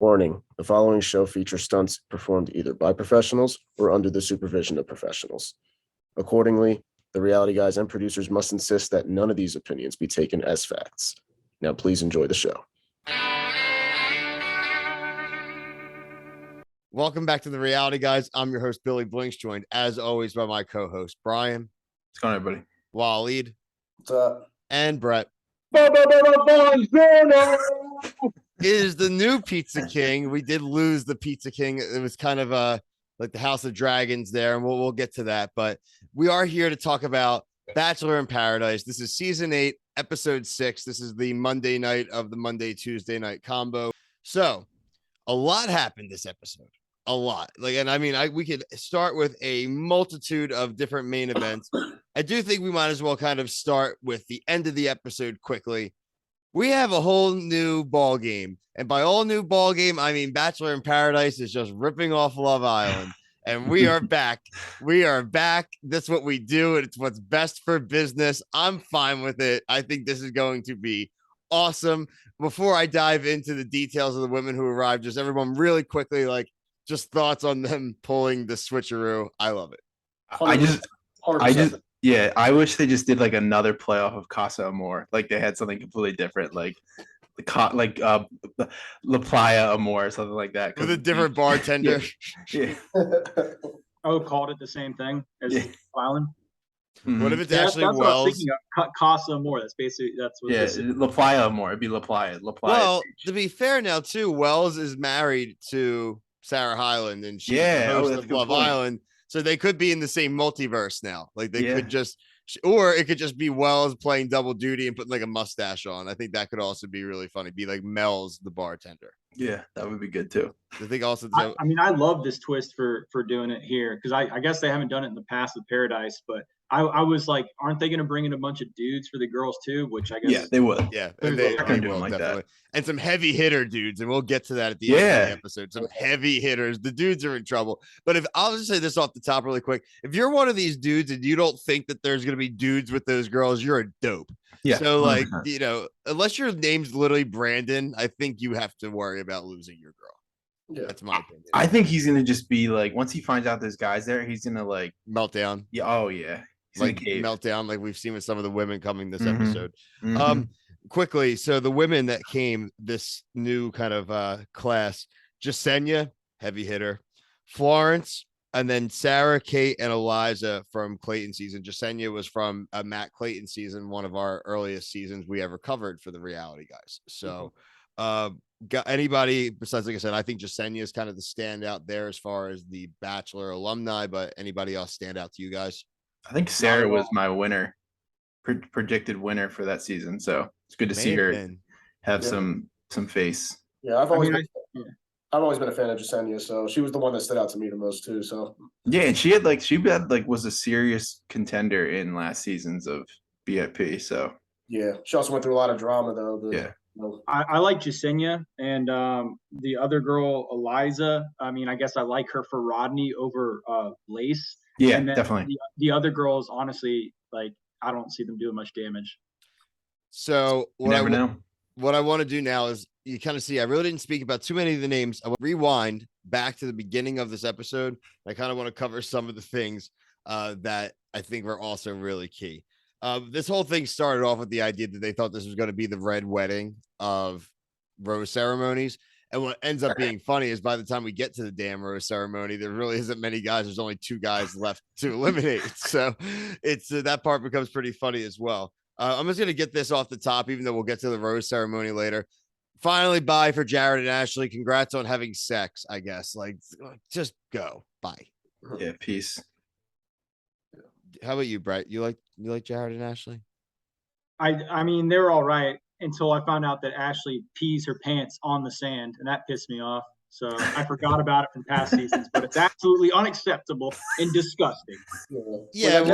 Warning, the following show features stunts performed either by professionals or under the supervision of professionals. Accordingly, the reality guys and producers must insist that none of these opinions be taken as facts. Now, please enjoy the show. Welcome back to the Reality Guys. I'm your host, Billy Blinks, joined as always by my co-host, Brian. What's going on, everybody? Waleed. What's up? And Brett. Is the new Pizza King. We did lose the Pizza King. It was kind of like the House of Dragons there, and we'll get to that. But we are here to talk about Bachelor in Paradise. This is season 8, episode 6. This is the Monday night of the Monday-Tuesday night combo. So a lot happened this episode. A lot. We could start with a multitude of different main events. I do think we might as well kind of start with the end of the episode quickly. We have a whole new ball game, and by all new ball game, I mean Bachelor in Paradise is just ripping off Love Island, and we are back. We are back. That's what we do, and it's what's best for business. I'm fine with it. I think this is going to be awesome. Before I dive into the details of the women who arrived, just everyone really quickly, just thoughts on them pulling the switcheroo. I love it. I wish they just did another playoff of Casa Amor. They had something completely different, La Playa Amor or something like that. With a different bartender. Yeah. Oh, called it the same thing as Island. Mm-hmm. What if it's actually Wells? What I was thinking of. Casa Amor. That's what La Playa Amor. It'd be La Playa. Well, to be fair now, too, Wells is married to Sarah Hyland, and she's the host of Love Island. So they could be in the same multiverse now. Could just, or it could just be Wells playing double duty and putting a mustache on. I think that could also be really funny. Be like Mel's the bartender. Yeah, that would be good too. I think also. I love this twist for doing it here because I guess they haven't done it in the past with Paradise, but I was like, aren't they going to bring in a bunch of dudes for the girls too? Which I guess they would. Yeah, and they will definitely. That. And some heavy hitter dudes, and we'll get to that at the end of the episode. Some heavy hitters. The dudes are in trouble. But if I'll just say this off the top really quick, if you're one of these dudes and you don't think that there's going to be dudes with those girls, you're a dope. Yeah. So unless your name's literally Brandon, I think you have to worry about losing your girl. Yeah, that's my opinion. I think he's gonna just be once he finds out there's guys there, he's gonna melt down. Yeah. Oh yeah. Meltdown, like we've seen with some of the women coming this episode. Quickly, so the women that came this new kind of class: Jasenia, heavy hitter; Florence, and then Sarah, Kate, and Eliza from Clayton season. Jasenia was from Matt Clayton season, one of our earliest seasons we ever covered for the Reality Guys. So, got anybody besides, like I said, I think Jasenia is kind of the standout there as far as the Bachelor alumni. But anybody else stand out to you guys? I think Sarah was my winner, predicted winner for that season. So it's good to see her have some face. Yeah, I've always been a fan of Jasenia, so she was the one that stood out to me the most too. So yeah, and she was a serious contender in last seasons of BIP. So yeah, she also went through a lot of drama though. I like Jasenia and the other girl, Eliza. I mean, I guess I like her for Rodney over Lace. Yeah, definitely. The other girls, honestly, I don't see them doing much damage. So what I want to do now is you kind of see, I really didn't speak about too many of the names. I will rewind back to the beginning of this episode. I kind of want to cover some of the things that I think were also really key. This whole thing started off with the idea that they thought this was going to be the red wedding of rose ceremonies. And what ends up being funny is by the time we get to the damn rose ceremony, there really isn't many guys. There's only 2 guys left to eliminate. So it's that part becomes pretty funny as well. I'm just going to get this off the top, even though we'll get to the rose ceremony later. Finally, bye for Jared and Ashley. Congrats on having sex, I guess. Just go. Bye. Yeah, peace. How about you, Brett? You like Jared and Ashley? I mean, they were all right until I found out that Ashley pees her pants on the sand, and that pissed me off. So I forgot about it from past seasons, but it's absolutely unacceptable and disgusting. Yeah,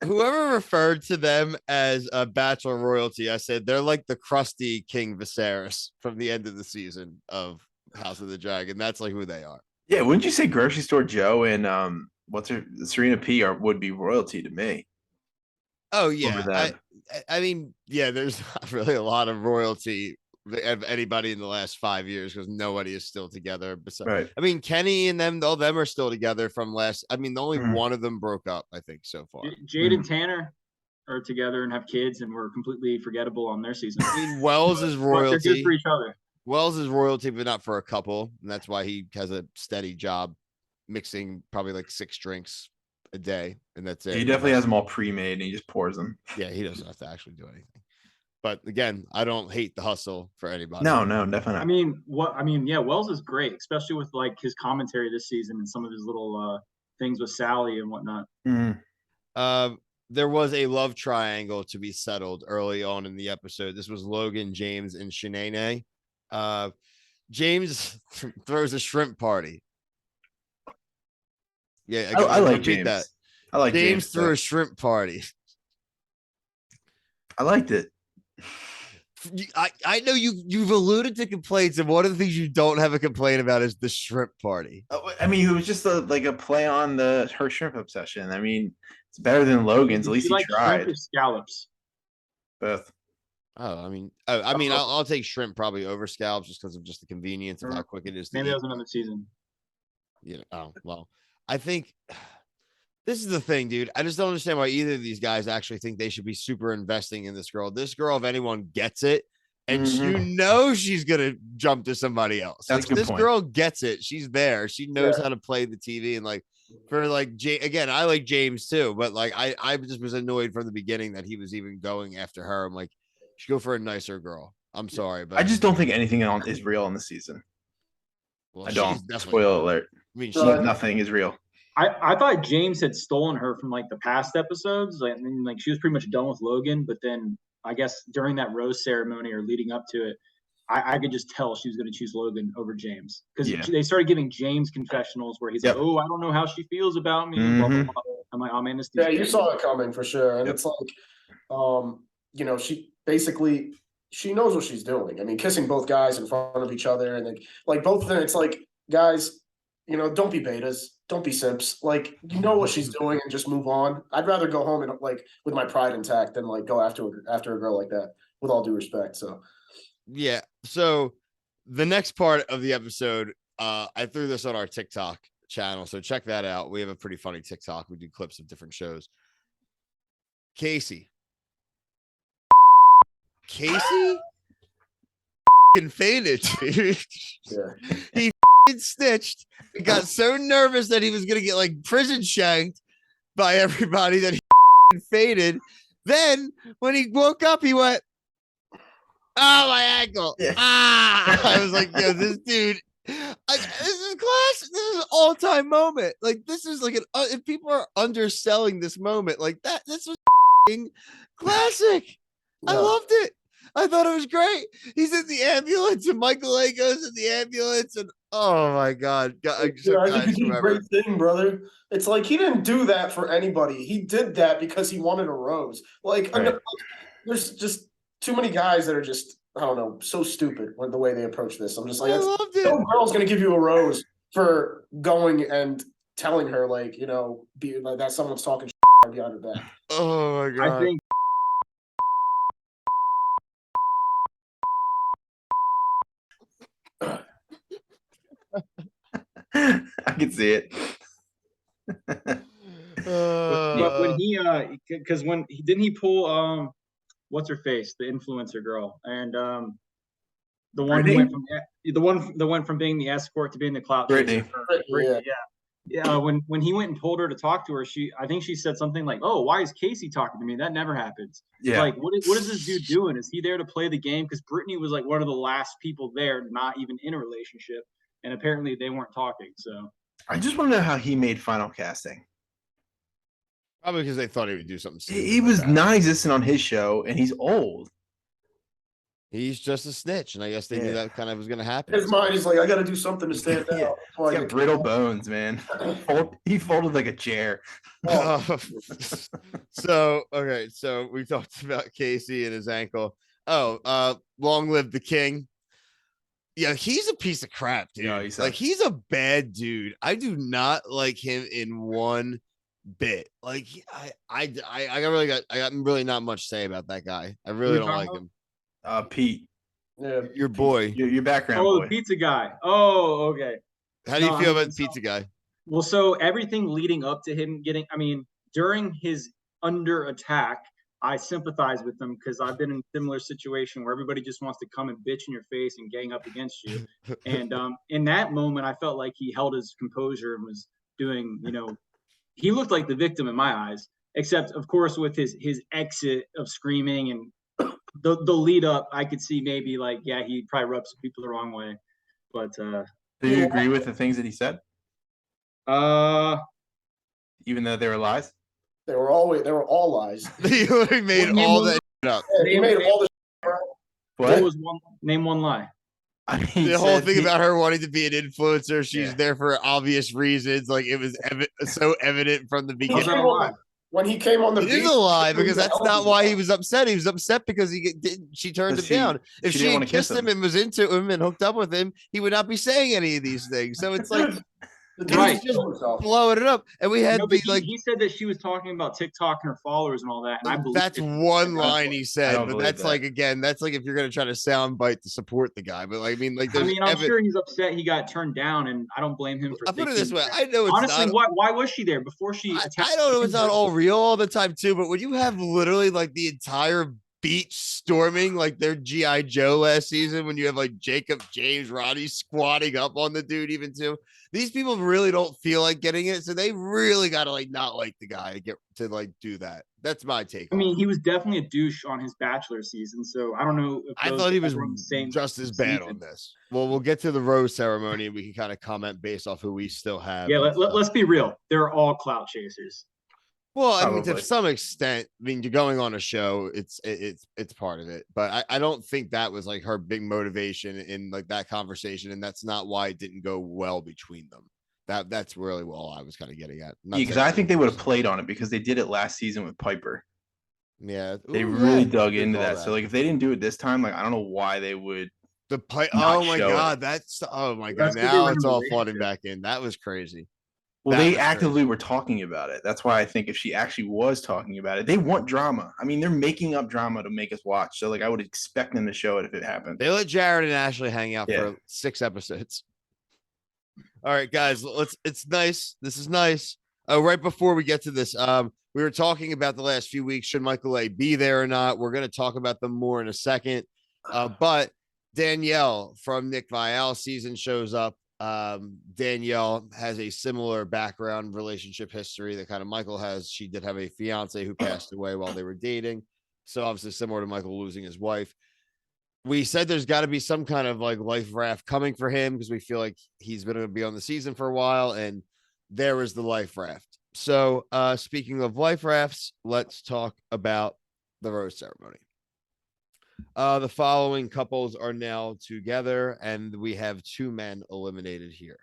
whoever referred to them as a Bachelor royalty, I said they're like the crusty King Viserys from the end of the season of House of the Dragon. That's who they are. Yeah, wouldn't you say Grocery Store Joe and Serena P would be royalty to me? Oh yeah, I mean, yeah, there's not really a lot of royalty of anybody in the last 5 years because nobody is still together. Right. I mean, Kenny and them, all them are still together from last. I mean, only Mhm. one of them broke up, I think, so far. Jade and Tanner are together and have kids, and were completely forgettable on their season. I mean, Wells is But they're good royalty. for each other. Wells is royalty, but not for a couple, and that's why he has a steady job, mixing probably like 6 drinks a day, and that's it. He definitely has them all pre-made, and he just pours them. Yeah, he doesn't have to actually do anything. But again, I don't hate the hustle for anybody. No, definitely not. Yeah, Wells is great, especially with like his commentary this season and some of his little things with Sally and whatnot. Mm-hmm. There was a love triangle to be settled early on in the episode. This was Logan, James, and Shanae. James throws a shrimp party. Yeah, I like James. That. I like James threw a shrimp party. I liked it. I know you've alluded to complaints, and one of the things you don't have a complaint about is the shrimp party. I mean, it was just like a play on her shrimp obsession. I mean, it's better than Logan's. At least he tried. Shrimp or scallops? Both. Oh, I mean, I'll take shrimp probably over scallops just because of just the convenience of how quick it is. Maybe that was another season. You know, oh well, I think this is the thing, dude. I just don't understand why either of these guys actually think they should be super investing in this girl. This girl, if anyone, gets it, and you know she's gonna jump to somebody else. That's like, a good this point. Girl gets it. She's there. She knows how to play the TV, and like for like again, I like James too, but like I just was annoyed from the beginning that he was even going after her. I'm like, you should go for a nicer girl. I'm sorry, but I just don't think anything is real in the season. well, I don't. Definitely Spoiler alert. I mean, nothing is real. I thought James had stolen her from like the past episodes. Like, I mean, like she was pretty much done with Logan, but then I guess during that rose ceremony or leading up to it, I could just tell she was going to choose Logan over James because they started giving James confessionals where he's like, "Oh, I don't know how she feels about me." Blah, blah, blah. I'm like, "Oh man, this." Yeah, you saw it coming for sure, and it's like, you know, she basically she knows what she's doing. I mean, kissing both guys in front of each other, and like both of them. It's like, guys, you know, don't be betas. Don't be simps. Like, you know what she's doing and just move on. I'd rather go home and like with my pride intact than like go after a girl like that, with all due respect. So yeah. So the next part of the episode, I threw this on our TikTok channel. So check that out. We have a pretty funny TikTok. We do clips of different shows. Casey fainted. He snitched and got so nervous that he was gonna get like prison shanked by everybody that he faded. Then when he woke up, he went, "Oh, my ankle!" I was like, "Yo, this dude, this is classic. This is an all-time moment. Like, this is like if people are underselling this moment like that, this was classic. I loved it. I thought it was great. He's in the ambulance, and Michael A goes in the ambulance, and oh my god, I think you did a great thing, brother. It's like he didn't do that for anybody. He did that because he wanted a rose. Like, there's just too many guys that are just, I don't know, so stupid with the way they approach this. I'm just like, no girl's gonna give you a rose for going and telling her, like, you know, that someone's talking behind her back. Oh my god. I think I can see it. but when he because didn't he pull what's her face, the influencer girl, and the one who went from being the escort to being the clout chaser. Brittany, yeah. When he went and told her to talk to her, I think she said something like, "Oh, why is Casey talking to me? That never happens." Yeah. Like, what is this dude doing? Is he there to play the game? Because Brittany was like one of the last people there, not even in a relationship, and apparently they weren't talking. So I just want to know how he made final casting. Probably because they thought he would do something. He was non-existent on his show, and he's old. He's just a snitch, and I guess they knew that kind of was going to happen. His mind is like, I got to do something to stand out. He's got brittle bones, man. He folded like a chair. So we talked about Casey and his ankle. Long live the king. Yeah, he's a piece of crap, dude. Yeah, he's a bad dude. I do not like him in one bit. Like, I got really not much to say about that guy. I really don't like him. Pete. Yeah. Your boy. Your background Oh, boy. the pizza guy. Oh, okay. How do you No, feel I mean, about the pizza guy? Well, so everything leading up to him during his under attack, I sympathize with him because I've been in a similar situation where everybody just wants to come and bitch in your face and gang up against you. And in that moment, I felt like he held his composure and was doing, he looked like the victim in my eyes, except of course with his exit of screaming and the lead up, I could see maybe like, yeah, he probably rubbed some people the wrong way. But do you agree with the things that he said? Even though they were lies? They were all lies. He made all that up. Yeah, he made all this. What was name one lie? I mean, The whole thing about her wanting to be an influencer, she's there for obvious reasons. Like it was so evident from the beginning. When he came on the beach, it is a lie because that's not why he was upset. He was upset because she turned him down. If she had kissed him and was into him and hooked up with him, he would not be saying any of these things. So it's like right, just blowing it up. And we had he said that she was talking about TikTok and her followers and all that. And I believe that's one line he said, but that's that. like again, that's like if you're gonna try to soundbite to support the guy. But like, I'm sure he's upset he got turned down, and I don't blame him for. I'll put it this way: I know it's honestly, why was she there before she attacked? I don't know it's not all real all the time too, but when you have literally like the entire beach storming like their G.I. Joe last season, when you have like Jacob, James, Roddy squatting up on the dude, even too. These people really don't feel like getting it, so they really got to like not like the guy to get to like do that. That's my take. I mean, he was definitely a douche on his Bachelor season, so I don't know. I thought he was just as bad on this. Well, we'll get to the rose ceremony and we can kind of comment based off who we still have. Yeah, let's be real. They're all clout chasers. Well, I mean, to some extent, I mean, you're going on a show, it's part of it, but I don't think that was like her big motivation in like that conversation, and that's not why it didn't go well between them. That's really all I was kind of getting at. Yeah, because I think they would have played on it because they did it last season with Piper. Yeah, they really dug into that. So like, if they didn't do it this time, like I don't know why they would. Oh my god, now it's all flooding back in. That was crazy. Well, they actively were talking about it. That's why I think if she actually was talking about it, they want drama. I mean, they're making up drama to make us watch. So, like, I would expect them to show it if it happened. They let Jared and Ashley hang out for 6 episodes. All right, guys, it's nice. This is nice. Right before we get to this, we were talking about the last few weeks. Should Michael A be there or not? We're going to talk about them more in a second. But Danielle from Nick Viall's season shows up. Danielle has a similar background relationship history that kind of Michael has. She did have a fiance who passed away while they were dating, so obviously similar to Michael losing his wife. We said there's got to be some kind of like life raft coming for him because we feel like he's going to be on the season for a while, and there is the life raft. So speaking of life rafts, let's talk about the rose ceremony. The following couples are now together, and we have 2 men eliminated here.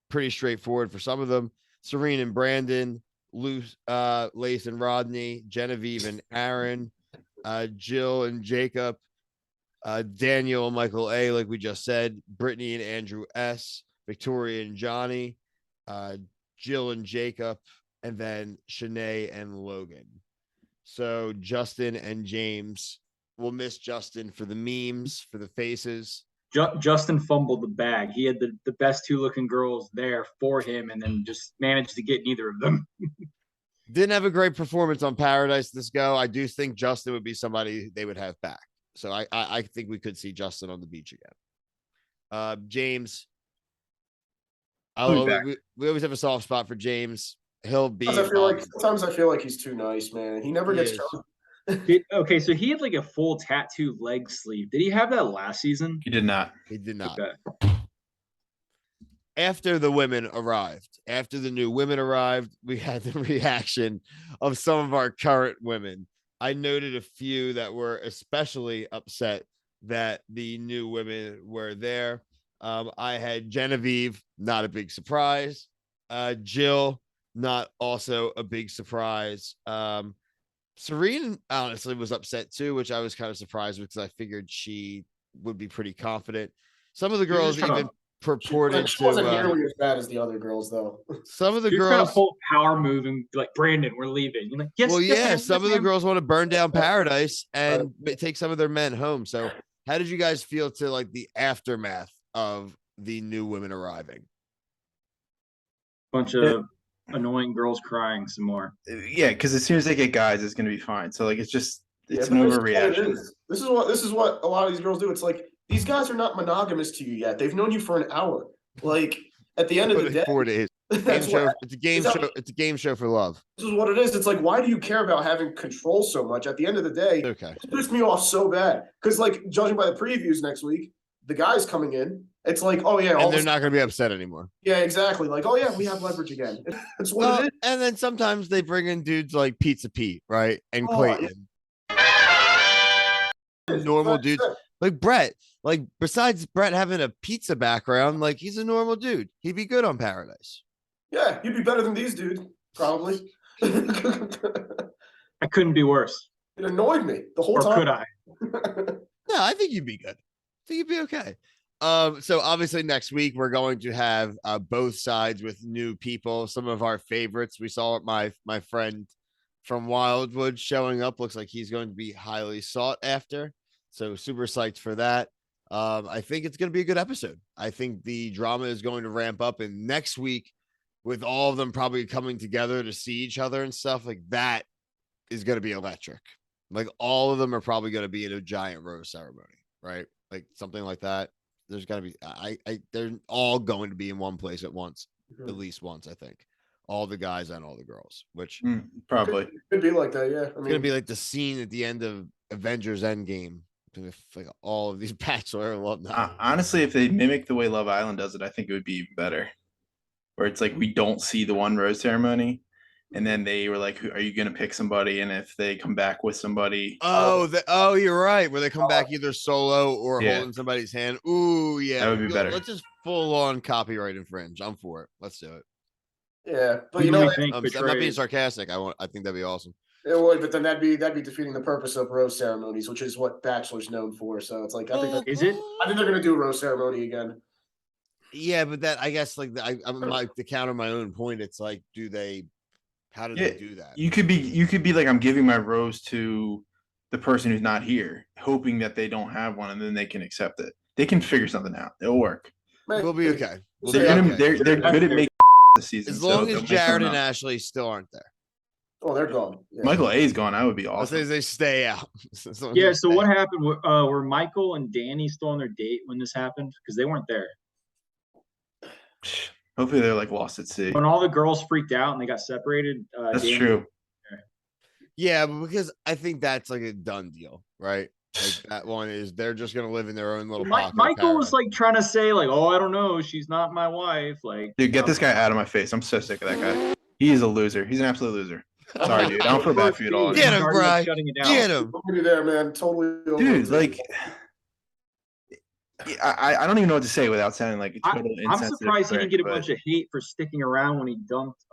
Pretty straightforward for some of them. Serene and Brandon, Lace and Rodney, Genevieve and Aaron, Jill and Jacob, Daniel and Michael A, like we just said, Brittany and Andrew S, Victoria and Johnny, Jill and Jacob, and then Shanae and Logan. So Justin and James. We'll miss Justin for the memes, for the faces. Justin fumbled the bag. He had the best 2 looking girls there for him, and then just managed to get neither of them. Didn't have a great performance on Paradise this go. I do think Justin would be somebody they would have back. So I think we could see Justin on the beach again. James. We always have a soft spot for James. He'll be. Sometimes I feel like he's too nice, man. He never gets chosen. Okay, so he had like a full tattoo leg sleeve. Did he have that last season? He did not. He did not. Okay. After the women arrived, after the new women arrived, we had the reaction of some of our current women. I noted a few that were especially upset that the new women were there. I had Genevieve, not a big surprise. Jill, not also a big surprise. Serene honestly was upset too, which I was kind of surprised with because I figured she would be pretty confident. Some of the girls even purported she wasn't nearly as bad as the other girls, though. Some of the girls kind of full power move and like, Brandon, we're leaving. You're like, yes. Well, yeah, some of the girls want to burn down Paradise and take some of their men home. So how did you guys feel to like the aftermath of the new women arriving? Bunch of annoying girls crying some more. Yeah, because as soon as they get guys, it's gonna be fine. So like, it's just it's but an this is what it overreaction. is. This is what a lot of these girls do. It's like these guys are not monogamous to you yet. They've known you for an hour. Like at the end of the day, 4 days. that's Game show. what, It's a game show. It's a game show for love. this is what it is. It's like, why do you care about having control so much? At the end of the day, Okay. it pissed me off so bad. Because like judging by the previews next week, the guys coming in, it's like, oh yeah, And they're not going to be upset anymore. yeah, exactly. Like, oh yeah, we have leverage again. That's what it is. And then sometimes they bring in dudes like Pizza Pete, right? And Oh, Clayton. Normal dudes like Brett. Like besides Brett having a pizza background, like he's a normal dude. He'd be good on Paradise. Yeah, you'd be better than these dudes, probably. I couldn't be worse. It annoyed me the whole Or time. could I? No, I think you'd be good. I think you'd be okay. So obviously next week we're going to have both sides with new people. Some of our favorites. We saw my friend from Wildwood showing up. Looks like he's going to be highly sought after. So super psyched for that. I think it's going to be a good episode. I think the drama is going to ramp up, and next week, with all of them probably coming together to see each other and stuff like that, is going to be electric. Like all of them are probably going to be in a giant rose ceremony, right? Like something like that. There's got to be. They're all going to be in one place at once, at least once. I think all the guys and all the girls, which Probably could be like that. Yeah, it's going to be like the scene at the end of Avengers Endgame. Like all of these Bachelor alumni. honestly, if they mimic the way Love Island does it, I think it would be even better. Where it's like we don't see the one rose ceremony, and then they were like, "Are you going to pick somebody?" And if they come back with somebody, Oh, you're right. Where they come back either solo or Yeah. holding somebody's hand. Ooh, yeah, That would be better. Let's just full on copyright infringe. I'm for it. Let's do it. yeah, but Who you do know, we think I'm not being betrayed? sarcastic. I think that'd be awesome. it would, but then that'd be defeating the purpose of rose ceremonies, which is what Bachelor's known for. So it's like I think Is it? they're gonna do a rose ceremony again. Yeah, but that I guess like I'm like to counter my own point. It's like, how do Yeah, they do that? you could be like, I'm giving my rose to the person who's not here, hoping that they don't have one, and then they can accept it. They can figure something out. It'll work. We'll be okay. We'll They're, be gonna, okay. they're good at making this season. As so long they'll as make Jared something and up. Ashley still aren't there. Oh, they're gone. Yeah. Michael A's gone. That would be I'll say awesome. they stay out. Yeah. So what happened? Were Michael and Danny still on their date when this happened? Because they weren't there. Hopefully they're like lost at sea. When all the girls freaked out and they got separated. That's Danny- true. Yeah, but because I think that's like a done deal, right? Like that one is they're just gonna live in their own little pocket. Michael was like trying to say like, "Oh, I don't know, she's not my wife." Like, Dude, get this guy out of my face. I'm so sick of that guy. He is a loser. He's an absolute loser. Sorry, dude. I don't feel bad for you at all. Get him, Already, Bri. shutting it down. Get him. Totally there, man. Totally. over Dude, it. like, I don't even know what to say without sounding like a total I'm insensitive surprised he didn't prick, get a but- bunch of hate for sticking around when he dumped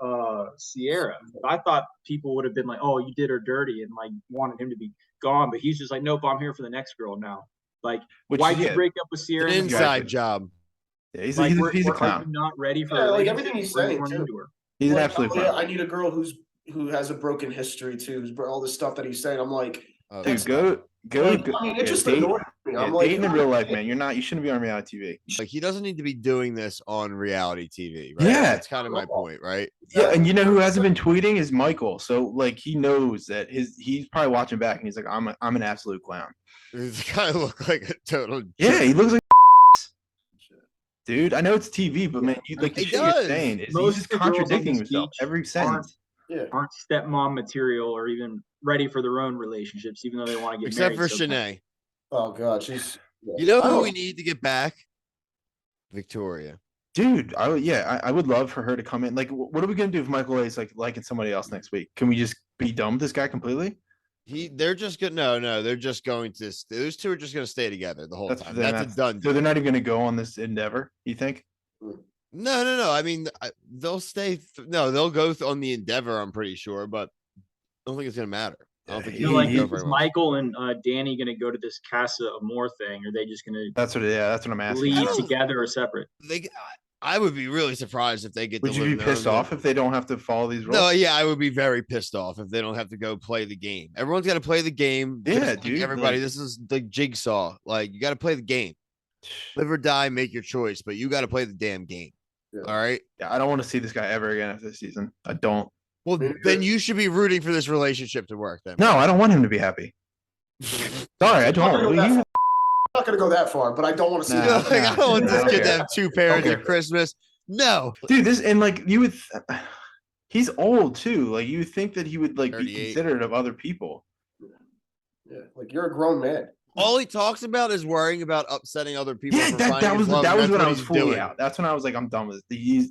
Sierra. I thought people would have been like, "Oh, you did her dirty," and like wanted him to be gone. But he's just like, "Nope, I'm here for the next girl now." Like, Which, why'd you yeah, break up with Sierra? An in the inside first job. yeah, he's, place? Like, he's a are clown. you not ready for Yeah, a like, relationship? everything he's Where you saying, run too. into her? He's an Like, absolute oh, yeah, clown. I need a girl who has a broken history too. All this stuff that he's saying, I'm like, Dude, go. I mean, it just date, annoys me. yeah, I'm like, date in real life, man. You shouldn't be on reality TV. Like he doesn't need to be doing this on reality TV, right? Yeah. That's kind of my point, right? Yeah, and you know who hasn't been tweeting is Michael. So like he knows that he's probably watching back and he's like, I'm an absolute clown. This kind of look like a total. Yeah, he looks like dude. I know it's TV, but man, you like the He shit does. you're saying is Most he's just of the girls on contradicting this himself beach every sentence. yeah. Aren't stepmom material or even ready for their own relationships, even though they want to get Except married. for So- Shanae. Oh god, she's. Yeah. You know I who don't- we need to get back? Victoria. Dude, I would love for her to come in. Like, what are we gonna do if Michael A is like liking somebody else next week? Can we just be done with this guy completely? They're just gonna no, they're just going to those two are just gonna stay together the whole time. then That's a done So deal. they're not even gonna go on this endeavor. You think? No. I mean, they'll stay. No, they'll go on the endeavor. I'm pretty sure, but I don't think it's gonna matter. I don't think Yeah, You know, he's like, gonna go is very well. Michael and Danny going to go to this Casa Amor thing? Or are they just going to That's what I'm asking. leave together or separate? I would be really surprised if they get. Would to you live be in their own pissed off if they don't have to follow these rules? No, yeah, I would be very pissed off if they don't have to go play the game. Everyone's got to play the game. Yeah, just like dude, everybody, like- this is the jigsaw. Like, you got to play the game. Live or die, make your choice, but you got to play the damn game. Yeah. All right. Yeah, I don't want to see this guy ever again after this season. I don't. Well, Me neither. then you should be rooting for this relationship to work. Then. No, I don't want him to be happy. Sorry, I don't. I'm not gonna go that far, but I don't want to see Nah. that. Like, I don't want Nah, this I don't kid to care. have 2 parents Okay. at Christmas. No. Dude, this and like you would. He's old too. Like you would think that he would like be 38. considerate of other people. Yeah, like you're a grown man. All he talks about is worrying about upsetting other people. Yeah, for that finding his was love, that and was that's when I what was he's fully doing. out. That's when I was like, I'm done with this.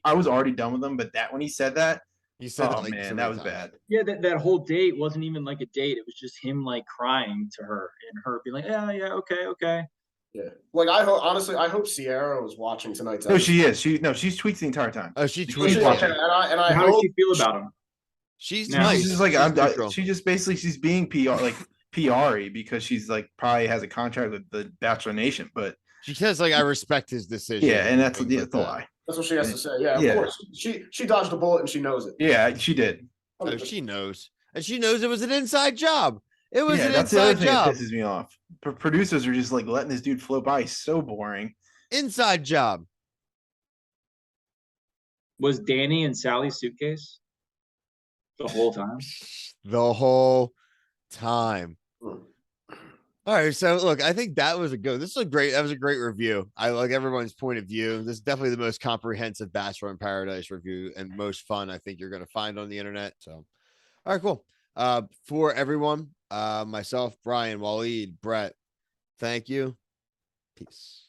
I was already done with him, but that when he said that, He said, oh it, like, man, so that many was times. bad. Yeah, that whole date wasn't even like a date. It was just him like crying to her and her being like, yeah, okay. Yeah, like honestly, I hope Sierra was watching tonight's. No, episode. she is. She's tweets the entire time. Oh, she She's tweeted. She's watching. it. and I How does hope she feel about him? She's No, nice. She's just like She's neutral. she just basically she's being PR like PR-y because she's like probably has a contract with the Bachelor Nation, but She says like I respect his decision. yeah, and that's things like a that. lie. that's what she has to say. Yeah, of Yeah. course. She dodged a bullet and she knows it. Yeah, she did. Oh, she knows, and she knows it was an inside job. It was Yeah, an that's the other inside thing that job. pisses me off. Producers are just like letting this dude float by. He's so boring. Inside job. Was Danny in Sally's suitcase the whole time? The whole time. Hmm. All right, so look, I think that was a good. That was a great review. I like everyone's point of view. This is definitely the most comprehensive Bachelor in Paradise review and most fun I think you're going to find on the internet. So, all right, cool. For everyone, myself, Brian, Waleed, Brett, thank you. Peace.